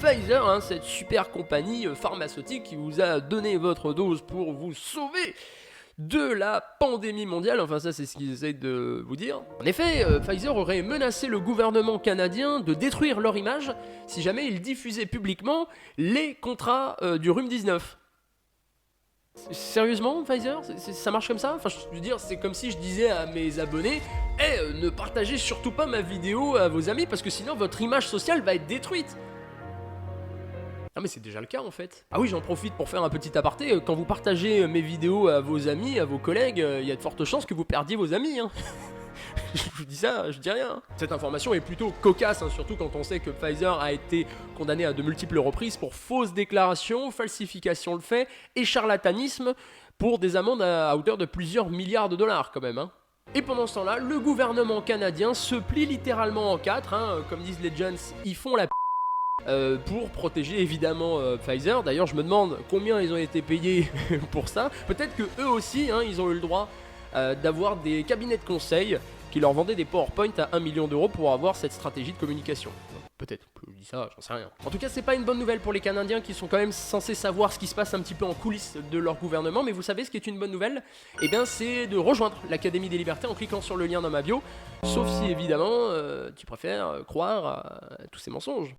Pfizer, hein, cette super compagnie pharmaceutique qui vous a donné votre dose pour vous sauver de la pandémie mondiale, enfin ça c'est ce qu'ils essayent de vous dire. En effet, Pfizer aurait menacé le gouvernement canadien de détruire leur image si jamais ils diffusaient publiquement les contrats du rhume-19. Sérieusement, Pfizer, ça marche comme ça? Enfin, je veux dire, c'est comme si je disais à mes abonnés, ne partagez surtout pas ma vidéo à vos amis parce que sinon votre image sociale va être détruite. Ah mais c'est déjà le cas en fait. Ah oui, j'en profite pour faire un petit aparté, quand vous partagez mes vidéos à vos amis, à vos collègues, il y a de fortes chances que vous perdiez vos amis, hein. Je vous dis ça, je dis rien. Hein. Cette information est plutôt cocasse, hein, surtout quand on sait que Pfizer a été condamné à de multiples reprises pour fausses déclarations, falsification de faits et charlatanisme pour des amendes à hauteur de plusieurs milliards de dollars quand même. Hein. Et pendant ce temps-là, le gouvernement canadien se plie littéralement en quatre, hein, comme disent les Jones, ils font la pour protéger évidemment Pfizer. D'ailleurs je me demande combien ils ont été payés pour ça. Peut-être que eux aussi hein, ils ont eu le droit d'avoir des cabinets de conseil qui leur vendaient des PowerPoint à 1 million d'euros pour avoir cette stratégie de communication. Peut-être, je dis ça, j'en sais rien. En tout cas, c'est pas une bonne nouvelle pour les Canadiens qui sont quand même censés savoir ce qui se passe un petit peu en coulisses de leur gouvernement, mais vous savez ce qui est une bonne nouvelle? Eh bien, c'est de rejoindre l'Académie des Libertés en cliquant sur le lien dans ma bio, sauf si évidemment tu préfères croire à tous ces mensonges.